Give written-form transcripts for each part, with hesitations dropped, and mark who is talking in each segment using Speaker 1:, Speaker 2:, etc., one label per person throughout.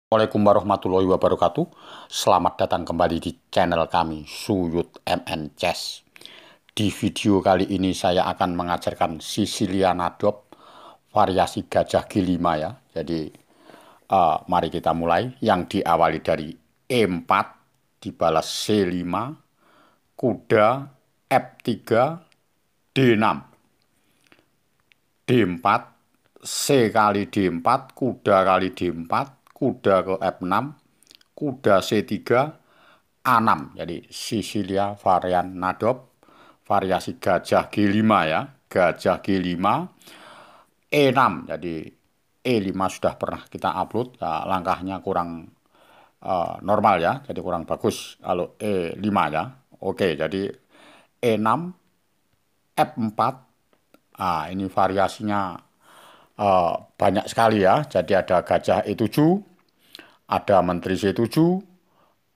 Speaker 1: Assalamualaikum warahmatullahi wabarakatuh. Selamat datang kembali di channel kami Suyut MN Chess. Di video kali ini saya akan mengajarkan Sicilian Adopt variasi gajah G5 ya. Jadi mari kita mulai. Yang diawali dari E4 dibalas C5, kuda F3, D6, D4, C kali D4, kuda kali D4, kuda ke F6, kuda C3, A6. Jadi Sicilia varian Nadop, variasi gajah G5 ya. Gajah G5, E6. Jadi E5 sudah pernah kita upload, ya, langkahnya kurang normal ya, jadi kurang bagus kalau E5 ya. Oke, jadi E6, F4. Ini variasinya banyak sekali ya. Jadi ada gajah E7, ada menteri C7,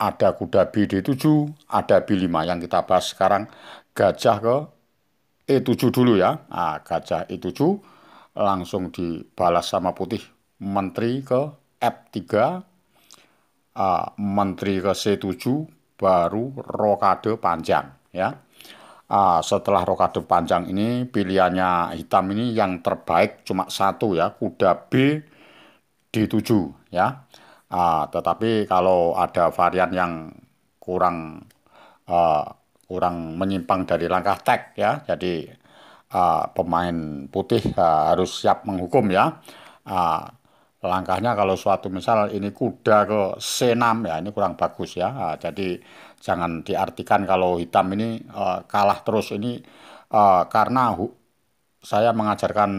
Speaker 1: ada kuda B D7, ada B5. Yang kita bahas sekarang gajah ke E7 dulu ya. Gajah E7 langsung dibalas sama putih. Menteri ke F3, menteri ke C7, baru rokade panjang ya. Setelah rokade panjang ini pilihannya hitam ini yang terbaik cuma satu ya, kuda B D7 ya. Tetapi kalau ada varian yang kurang uh, kurang menyimpang dari langkah tek ya, jadi pemain putih harus siap menghukum ya. Uh, Langkahnya kalau suatu misal ini kuda ke C6 ya, ini kurang bagus ya. Jadi jangan diartikan kalau hitam ini kalah terus ini, karena saya mengajarkan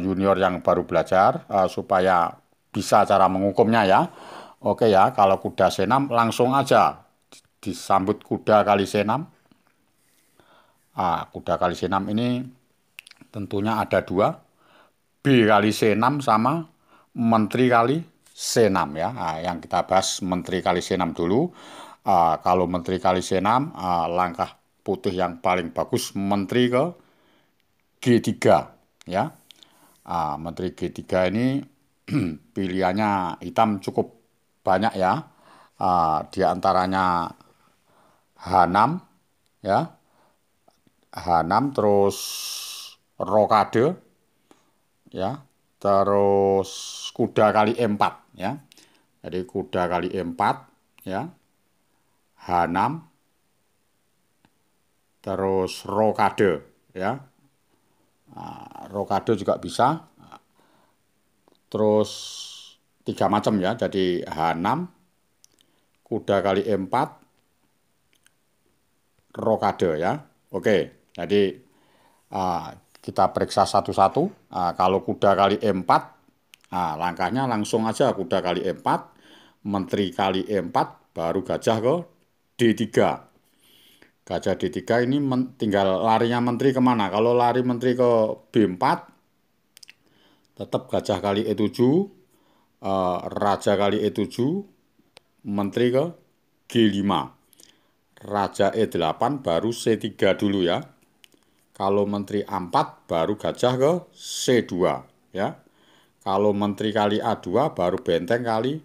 Speaker 1: junior yang baru belajar supaya bisa cara menghukumnya ya. Oke ya, kalau kuda C6 langsung aja disambut kuda kali C6. Kuda kali C6 ini tentunya ada dua, B kali C6 sama menteri kali C6 ya. Yang kita bahas menteri kali C6 dulu. Kalau menteri kali C6, langkah putih yang paling bagus menteri ke G3 ya. Menteri G3 ini pilihannya hitam cukup banyak ya. Di antaranya H6 ya. H6 terus rokade ya. Terus kuda kali E4 ya. Jadi kuda kali E4 ya. H6 terus rokade ya. Rokade juga bisa. Terus tiga macam ya. Jadi H6, kuda kali E4, rokade ya. Oke, jadi kita periksa satu-satu. Kalau kuda kali E4, langkahnya langsung aja kuda kali E4, menteri kali E4, baru gajah ke D3. Gajah D3 ini tinggal larinya menteri kemana. Kalau lari menteri ke B4, tetap gajah kali E7, raja kali E7, menteri ke G5. Raja E8 baru C3 dulu ya. Kalau menteri A4 baru gajah ke C2 ya. Kalau menteri kali A2 baru benteng kali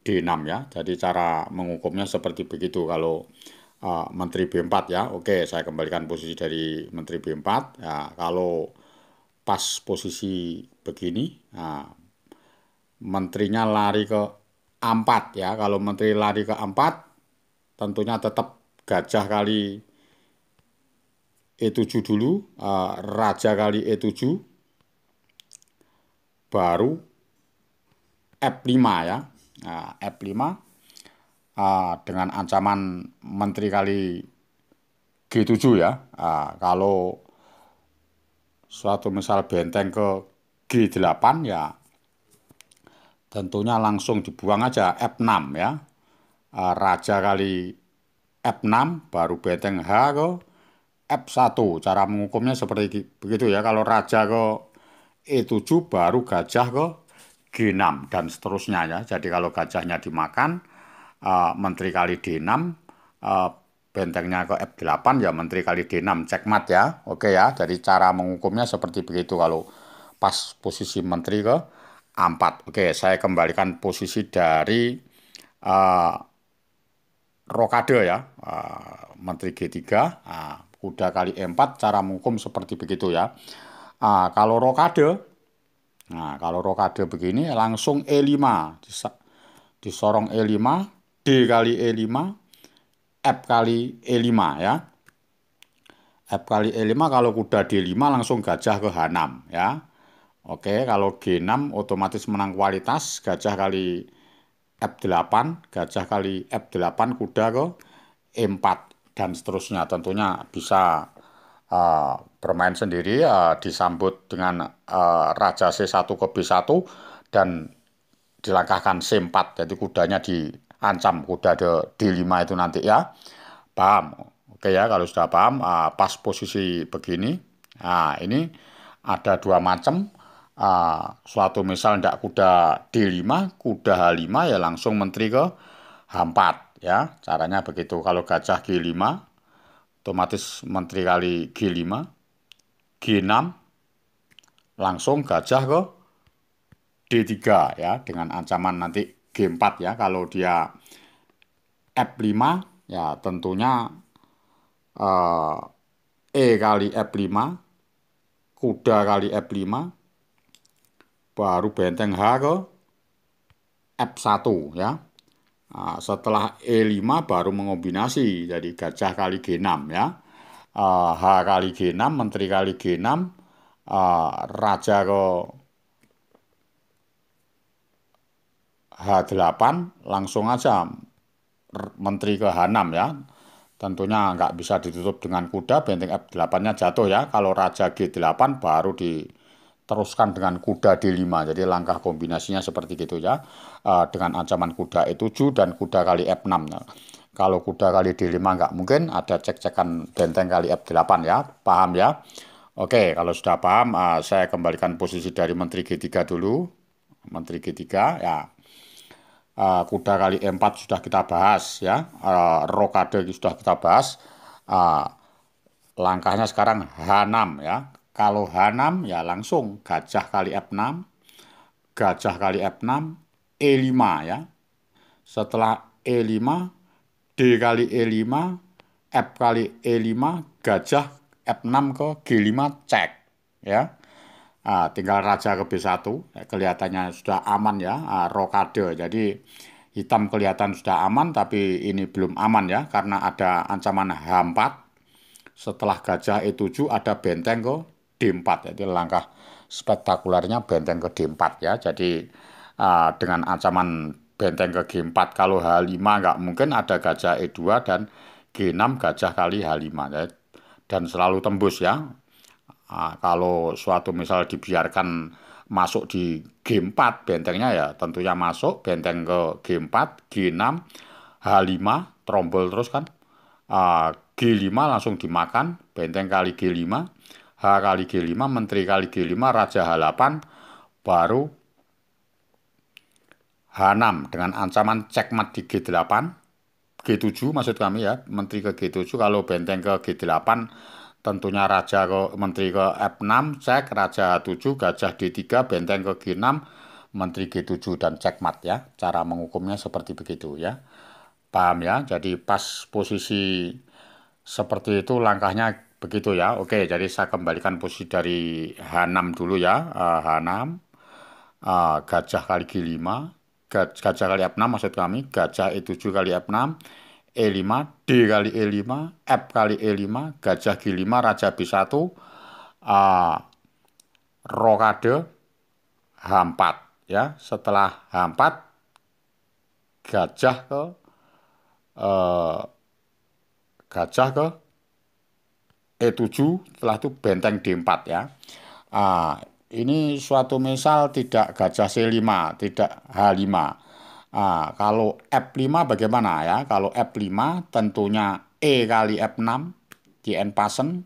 Speaker 1: D6 ya. Jadi cara menghukumnya seperti begitu kalau menteri B4 ya. Oke, saya kembalikan posisi dari menteri B4. Ya, kalau pas posisi begini, menterinya lari ke A4 ya. Kalau menteri lari ke A4, tentunya tetap gajah kali E7 dulu, raja kali E7, baru F5 ya. F5 dengan ancaman menteri kali G7 ya. Kalau suatu misal benteng ke G8 ya, tentunya langsung dibuang aja F6 ya. Raja kali F6 baru benteng H ke F1. Cara menghukumnya seperti begitu ya. Kalau raja ke E7 baru gajah ke G6 dan seterusnya ya. Jadi kalau gajahnya dimakan, menteri kali D6, bentengnya ke F8 ya menteri kali D6 cekmat ya. Oke ya. Jadi cara menghukumnya seperti begitu kalau pas posisi menteri ke A4. Oke, saya kembalikan posisi dari uh, rokade ya, Menteri G3, kuda kali E4, cara menghukum seperti begitu ya. Kalau rokade, kalau rokade begini langsung E5, disorong E5, D kali E5, F kali E5 ya. F kali E5 kalau kuda D5 langsung gajah ke H6 ya. Oke, kalau G6 otomatis menang kualitas, gajah kali F8, gajah kali F8, kuda ke E4 dan seterusnya. Tentunya bisa bermain sendiri, disambut dengan Raja C1 ke B1 dan dilangkahkan C4. Jadi kudanya diancam, kuda D5 itu nanti ya. Paham? Oke ya, kalau sudah paham, pas posisi begini. Nah, ini ada dua macam. Suatu misal ndak kuda D5, kuda H5 ya langsung menteri ke H4 ya. Caranya begitu. Kalau gajah G5, otomatis menteri kali G5, G6 langsung gajah ke D3 ya dengan ancaman nanti G4 ya. Kalau dia F5 ya tentunya eh, E kali F5, kuda kali F5, baru benteng H ke F1 ya. Setelah E5 baru mengombinasi jadi gajah kali G6 ya. H kali G6, menteri kali G6, raja ke H8, langsung aja menteri ke H6 ya. Tentunya nggak bisa ditutup dengan kuda, benteng F8-nya jatuh ya. Kalau raja G8 baru diteruskan dengan kuda D5. Jadi langkah kombinasinya seperti gitu ya. Dengan ancaman kuda E7 dan kuda kali F6. Nah, kalau kuda kali D5 nggak mungkin, ada cek-cekan benteng kali F8 ya. Paham ya? Oke, kalau sudah paham, saya kembalikan posisi dari Menteri G3 dulu. Menteri G3 ya. Kuda kali E4 sudah kita bahas ya. Rokade sudah kita bahas. Uh, Langkahnya sekarang H6 ya. Kalau H6 ya langsung gajah kali F6, gajah kali F6, E5 ya. Setelah E5, D kali E5, F kali E5, gajah F6 ke G5 cek ya. Tinggal raja ke B1, kelihatannya sudah aman ya, rokade. Jadi hitam kelihatan sudah aman, tapi ini belum aman ya, karena ada ancaman H4. Setelah gajah E7 ada benteng ke D4. Jadi langkah spektakulernya benteng ke D4 ya. Jadi dengan ancaman benteng ke G4, kalau H5 nggak mungkin, ada gajah E2 dan G6 gajah kali H5 ya. Dan selalu tembus ya. Kalau suatu misal dibiarkan masuk di G4 bentengnya ya tentunya masuk, benteng ke G4, G6, H5, trombol terus kan. G5 langsung dimakan, benteng kali G5, H kali G5, menteri kali G5, raja H8, baru H6 dengan ancaman cekmat di G8, G7 maksud kami ya, menteri ke G7. Kalau benteng ke G8 tentunya raja ke menteri ke F6 cek, raja H7, gajah D3, benteng ke G6, menteri G7 dan cekmat ya. Cara menghukumnya seperti begitu ya. Paham ya? Jadi pas posisi seperti itu langkahnya begitu ya. Oke, jadi saya kembalikan posisi dari H6 dulu ya. H6, gajah kali G5, gajah kali F6 maksud kami, gajah E7 kali F6, E5, D kali E5, F kali E5, gajah G5, raja B1, uh, rokade H4 ya. Setelah H4 gajah ke uh, gajah ke E7, setelah itu benteng D4 ya. Ah, ini suatu misal tidak gajah C5, tidak H5. Kalau F5 bagaimana ya? Kalau F5 tentunya E kali F6 di N pasen,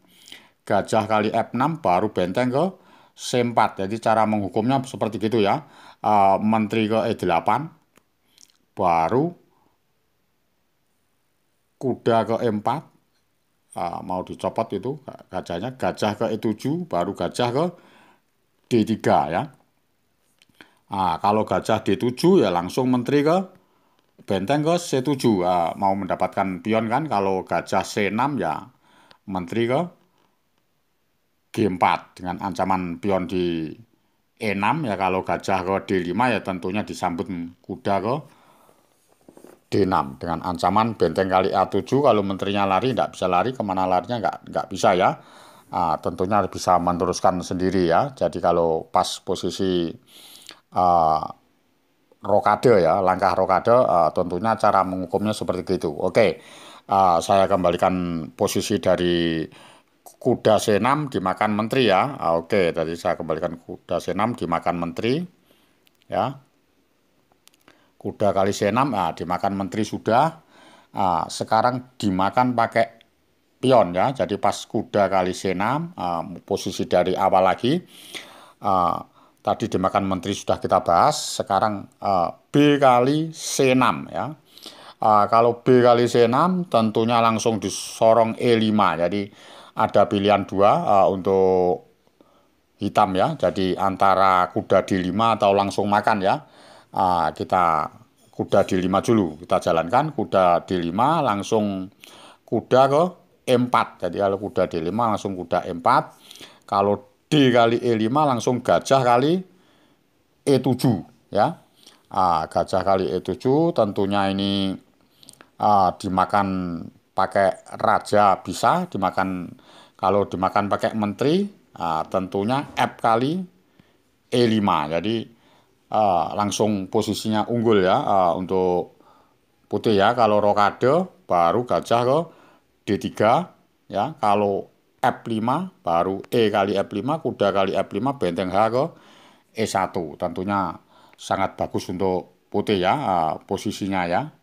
Speaker 1: gajah kali F6 baru benteng ke C4. Jadi cara menghukumnya seperti gitu ya. Menteri ke E8, baru kuda ke E4, mau dicopot itu gajahnya, gajah ke E7, baru gajah ke D3 ya. Kalau gajah D7 ya langsung menteri ke benteng ke C7. Mau mendapatkan pion kan. Kalau gajah C6 ya menteri ke G4 dengan ancaman pion di E6 ya. Kalau gajah ke D5 ya tentunya disambut kuda ke D6 dengan ancaman benteng kali A7. Kalau menterinya lari tidak bisa lari, kemana larinya nggak bisa ya. Tentunya bisa meneruskan sendiri ya. Jadi kalau pas posisi uh, rokade ya, langkah rokade, tentunya cara menghukumnya seperti itu. Oke, saya kembalikan posisi dari kuda C6 dimakan menteri ya. Oke, tadi saya kembalikan kuda C6 dimakan menteri ya. Kuda kali C6 dimakan menteri sudah. Sekarang dimakan pakai pion ya. Jadi pas kuda kali C6, posisi dari awal lagi. Uh, Tadi dimakan menteri sudah kita bahas. Sekarang B kali C6 ya. Kalau B kali C6 tentunya langsung disorong E5. Jadi ada pilihan dua untuk hitam ya. Jadi antara kuda D5 atau langsung makan ya. Kita kuda D5 dulu. Kita jalankan kuda D5 langsung kuda ke E4. Jadi kalau kuda D5 langsung kuda E4. Kalau D kali E5 langsung gajah kali E7 ya. Gajah kali E7 tentunya ini dimakan pakai raja bisa, dimakan kalau dimakan pakai menteri tentunya F kali E5. Jadi langsung posisinya unggul ya untuk putih ya. Kalau rokade baru gajah ke D3 ya. Kalau F5 baru E kali F5, kuda kali F5, benteng H ke E1. Tentunya sangat bagus untuk putih ya posisinya ya.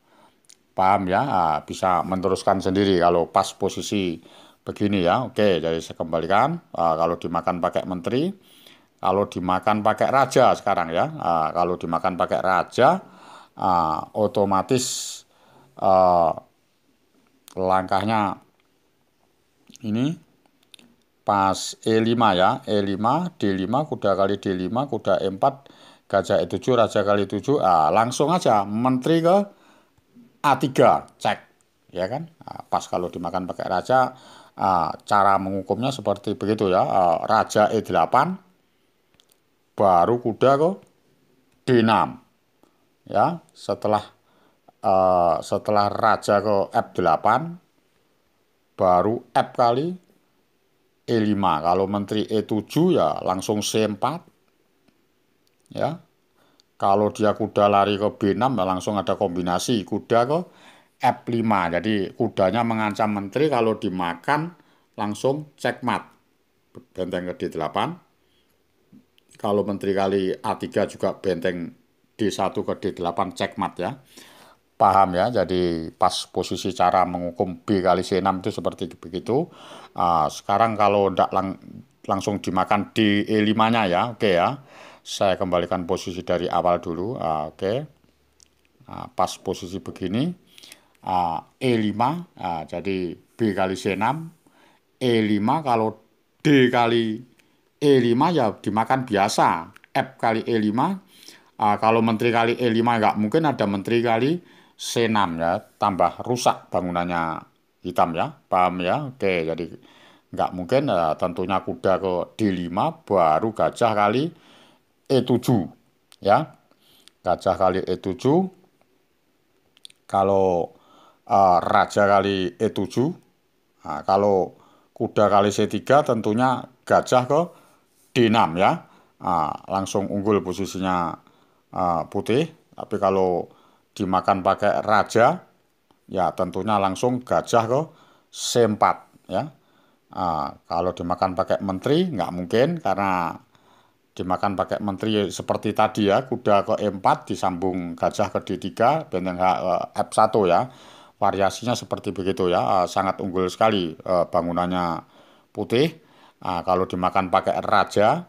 Speaker 1: Paham ya, bisa meneruskan sendiri kalau pas posisi begini ya. Oke, jadi saya kembalikan. Kalau dimakan pakai menteri, kalau dimakan pakai raja sekarang ya. Kalau dimakan pakai raja, otomatis uh, langkahnya ini pas E5 ya. E5, D5, kuda kali D5, kuda E4, gajah E7, raja kali 7. Langsung aja menteri ke A3 cek ya kan. Pas kalau dimakan pakai raja cara menghukumnya seperti begitu ya. Raja E8 baru kuda ke D6 ya. Setelah raja ke F8 baru F kali E5. Kalau menteri E7 ya langsung C4 ya. Kalau dia kuda lari ke B6 ya langsung ada kombinasi kuda ke F5. Jadi kudanya mengancam menteri, kalau dimakan langsung checkmate. Benteng ke D8. Kalau menteri kali A3 juga benteng D1 ke D8 checkmate ya. Paham ya, jadi pas posisi cara menghukum B kali C6 itu seperti begitu. Sekarang kalau tidak langsung dimakan di E5-nya ya, oke ya. Saya kembalikan posisi dari awal dulu, oke. Pas posisi begini, E5, jadi B kali C6, E5 kalau D kali E5 ya dimakan biasa, F kali E5, kalau menteri kali E5 nggak mungkin ada menteri kali C6 ya, tambah rusak bangunannya hitam ya, paham ya, oke, jadi nggak mungkin tentunya kuda ke D5 baru gajah kali E7 ya, gajah kali E7, kalau raja kali E7. Kalau kuda kali C3 tentunya gajah ke D6 ya. Langsung unggul posisinya putih. Tapi kalau dimakan pakai raja ya tentunya langsung gajah ke C4 ya. Kalau dimakan pakai menteri nggak mungkin, karena dimakan pakai menteri seperti tadi ya, kuda ke E4 disambung gajah ke D3, benteng F1 ya. Variasinya seperti begitu ya, sangat unggul sekali bangunannya putih. Kalau dimakan pakai raja,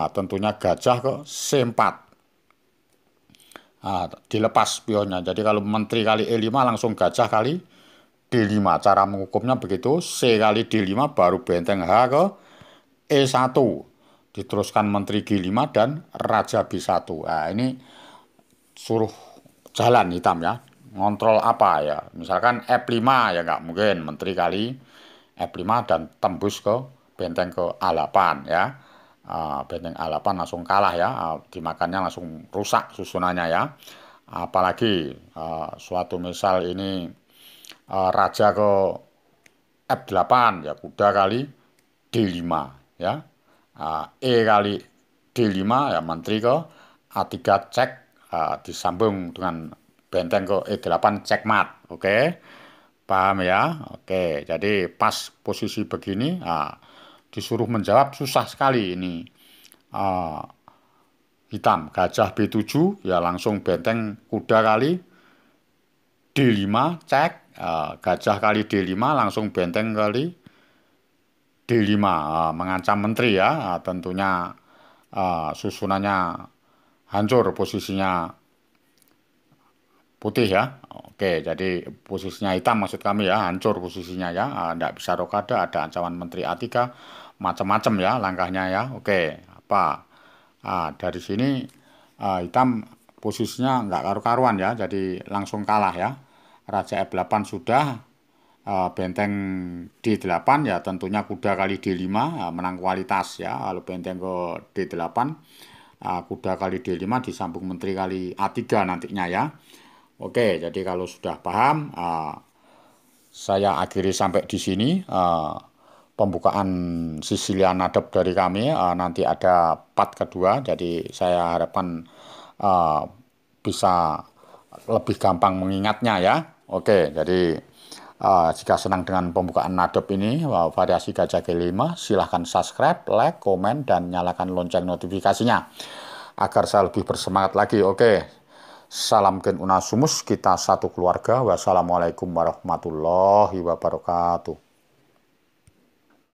Speaker 1: tentunya gajah ke C4. Dilepas pionnya. Jadi kalau menteri kali E5 langsung gajah kali D5. Cara menghukumnya begitu, C kali D5 baru benteng H ke E1. diteruskan Menteri G5 dan Raja B1. Nah, ini suruh jalan hitam ya. Ngontrol apa ya? Misalkan F5 ya nggak mungkin Menteri kali F5 dan tembus ke benteng ke A8 ya. Benteng A8 langsung kalah ya. Dimakannya langsung rusak susunannya ya. Apalagi suatu misal ini raja ke F8 ya kuda kali D5 ya. E kali D5 ya menteri ke A3 cek disambung dengan benteng ke E8 cekmat. Oke. Paham ya? Oke, jadi pas posisi begini disuruh menjawab susah sekali ini. Ah, hitam gajah B7 ya langsung benteng kuda kali D5 cek gajah kali D5 langsung benteng kali D5 mengancam menteri ya tentunya susunannya hancur posisinya putih ya. Oke, jadi posisinya hitam maksud kami ya, hancur posisinya ya. Tidak bisa rokade, ada ancaman Menteri A3, macam-macam ya langkahnya ya. Oke, apa? Dari sini hitam posisinya nggak karu-karuan ya, jadi langsung kalah ya. Raja F8 sudah, benteng D8 ya tentunya kuda kali D5 menang kualitas ya. Lalu benteng ke D8, kuda kali D5 disambung Menteri kali A3 nantinya ya. Oke, jadi kalau sudah paham, saya akhiri sampai di sini pembukaan Sicilian Adab dari kami. Nanti ada part kedua, jadi saya harapkan bisa lebih gampang mengingatnya ya. Oke, jadi jika senang dengan pembukaan Adab ini, variasi Gajah G5, silahkan subscribe, like, komen, dan nyalakan lonceng notifikasinya agar saya lebih bersemangat lagi. Oke. Salam Gen Unasumus, kita satu keluarga. Wassalamualaikum warahmatullahi wabarakatuh.